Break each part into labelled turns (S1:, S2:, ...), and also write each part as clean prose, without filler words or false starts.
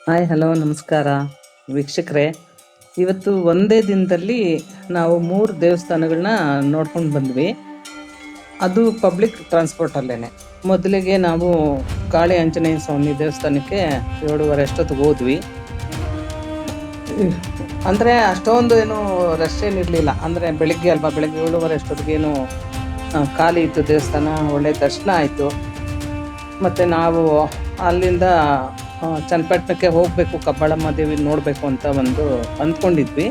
S1: Hi hello ನಮಸ್ಕಾರ ವೀಕ್ಷಕರೇ. ಇವತ್ತು ಒಂದೇ ದಿನದಲ್ಲಿ ನಾವು 3 ದೇವಸ್ಥಾನಗಳನ್ನ ನೋಡ್ಕೊಂಡು ಬಂದ್ವಿ. ಅದು ಪಬ್ಲಿಕ್ ಟ್ರಾನ್ಸ್ಪೋರ್ಟಲ್ಲೇನೆ. ಮೊದಲಿಗೆ ನಾವು ಕಾಳಿ ಆಂಜನೇಯ ಸ್ವಾಮಿ ದೇವಸ್ಥಾನಕ್ಕೆ 7:30 ಅಷ್ಟೊತ್ತಿಗೆ ಹೋದ್ವಿ. ಅಂದರೆ ಅಷ್ಟೊಂದು ಏನು ರಶ್ ಏನಿರಲಿಲ್ಲ. ಅಂದರೆ ಬೆಳಿಗ್ಗೆ ಅಲ್ವಾ, ಬೆಳಿಗ್ಗೆ 7:30 ಅಷ್ಟೊತ್ತಿಗೇನು ಖಾಲಿ ಇತ್ತು ದೇವಸ್ಥಾನ. ಒಳ್ಳೆ ದರ್ಶನ ಆಯಿತು. ಮತ್ತು ನಾವು ಅಲ್ಲಿಂದ ಚನ್ನಪಟ್ಟಣಕ್ಕೆ ಹೋಗಬೇಕು, ಕಬ್ಬಾಳಮ್ಮ ದೇವಿ ನೋಡಬೇಕು ಅಂತ ಅಂದ್ಕೊಂಡಿದ್ವಿ.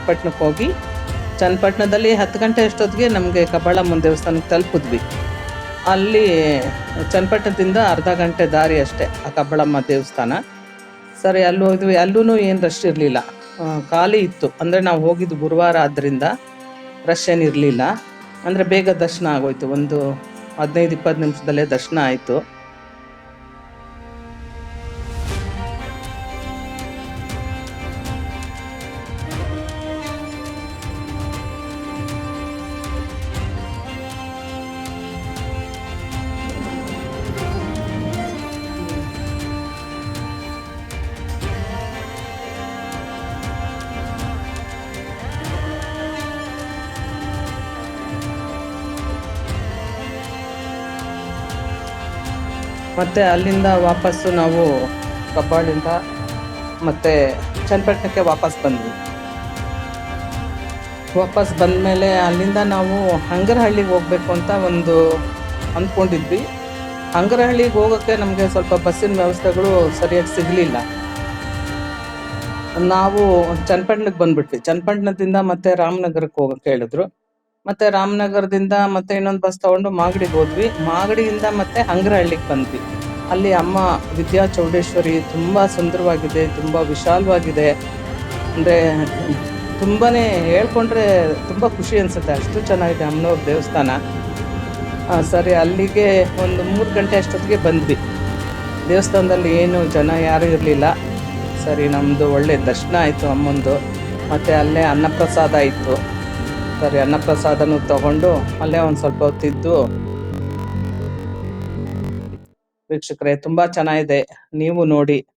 S1: ಪಟ್ಟಣಕ್ಕೆ ಹೋಗಿ ಚನ್ನಪಟ್ಟಣದಲ್ಲಿ 10 ಗಂಟೆ ಅಷ್ಟೊತ್ತಿಗೆ ನಮಗೆ ಕಬ್ಬಾಳಮ್ಮನ ದೇವಸ್ಥಾನಕ್ಕೆ ತಲುಪಿದ್ವಿ. ಅಲ್ಲಿ ಚನ್ನಪಟ್ಟಣದಿಂದ ಅರ್ಧ ಗಂಟೆ ದಾರಿ ಅಷ್ಟೇ ಆ ಕಬ್ಬಾಳಮ್ಮ ದೇವಸ್ಥಾನ. ಸರಿ, ಅಲ್ಲಿ ಹೋದ್ವಿ. ಅಲ್ಲೂ ಏನು ರಶ್ ಇರಲಿಲ್ಲ, ಖಾಲಿ ಇತ್ತು. ಅಂದರೆ ನಾವು ಹೋಗಿದ್ದು ಗುರುವಾರ ಆದ್ದರಿಂದ ರಶ್ ಏನಿರಲಿಲ್ಲ. ಅಂದರೆ ಬೇಗ ದರ್ಶನ ಆಗೋಯ್ತು. ಒಂದು 15-20 ನಿಮಿಷದಲ್ಲೇ ದರ್ಶನ ಆಯಿತು. ಮತ್ತು ಅಲ್ಲಿಂದ ವಾಪಸ್ಸು ನಾವು ಕಬ್ಬಾಳಿಂದ ಮತ್ತು ಚನ್ನಪಟ್ಟಣಕ್ಕೆ ವಾಪಸ್ ಬಂದ್ವಿ. ವಾಪಸ್ ಬಂದಮೇಲೆ ಅಲ್ಲಿಂದ ನಾವು ಹಂಗರಹಳ್ಳಿಗೆ ಹೋಗಬೇಕು ಅಂತ ಅಂದ್ಕೊಂಡಿದ್ವಿ. ಹಂಗರಹಳ್ಳಿಗೆ ಹೋಗೋಕ್ಕೆ ನಮಗೆ ಸ್ವಲ್ಪ ಬಸ್ಸಿನ ವ್ಯವಸ್ಥೆಗಳು ಸರಿಯಾಗಿ ಸಿಗಲಿಲ್ಲ. ನಾವು ಚನ್ನಪಟ್ಟಣಕ್ಕೆ ಬಂದ್ಬಿಟ್ವಿ. ಚನ್ನಪಟ್ಟಣದಿಂದ ಮತ್ತೆ ರಾಮನಗರಕ್ಕೆ ಹೋಗೋಕ್ಕೆ ಹೇಳಿದ್ರು. ಮತ್ತೆ ರಾಮನಗರದಿಂದ ಮತ್ತೆ ಇನ್ನೊಂದು ಬಸ್ ತಗೊಂಡು ಮಾಗಡಿಗೆ ಹೋದ್ವಿ. ಮಾಗಡಿಯಿಂದ ಮತ್ತೆ ಹಂಗರಹಳ್ಳಿಗೆ ಬಂದ್ವಿ. ಅಲ್ಲಿ ಅಮ್ಮ ವಿದ್ಯಾ ಚೌಡೇಶ್ವರಿ ತುಂಬ ಸುಂದರವಾಗಿದೆ, ತುಂಬ ವಿಶಾಲವಾಗಿದೆ. ಅಂದರೆ ತುಂಬಾನೇ ಹೇಳ್ಕೊಂಡ್ರೆ ತುಂಬ ಖುಷಿ ಅನಿಸುತ್ತೆ, ಅಷ್ಟು ಚೆನ್ನಾಗಿದೆ ಅಮ್ಮನವ್ರ ದೇವಸ್ಥಾನ. ಸರಿ, ಅಲ್ಲಿಗೆ ಒಂದು 3 ಗಂಟೆ ಅಷ್ಟೊತ್ತಿಗೆ ಬಂದ್ವಿ. ದೇವಸ್ಥಾನದಲ್ಲಿ ಏನು ಜನ ಯಾರೂ ಇರಲಿಲ್ಲ. ಸರಿ, ನಮ್ಮದು ಒಳ್ಳೆ ದರ್ಶನ ಆಯಿತು ಅಮ್ಮಂದು. ಮತ್ತು ಅಲ್ಲೇ ಅನ್ನಪ್ರಸಾದ ಇತ್ತು. ಸರಿ, ಅನ್ನಪ್ರಸಾದನೂ ತಗೊಂಡು ಅಲ್ಲೇ ಒಂದು ಸ್ವಲ್ಪ ಹೊತ್ತಿದ್ದು. ವೀಕ್ಷಕರೇ, ತುಂಬ ಚೆನ್ನಾಗಿದೆ, ನೀವು ನೋಡಿ.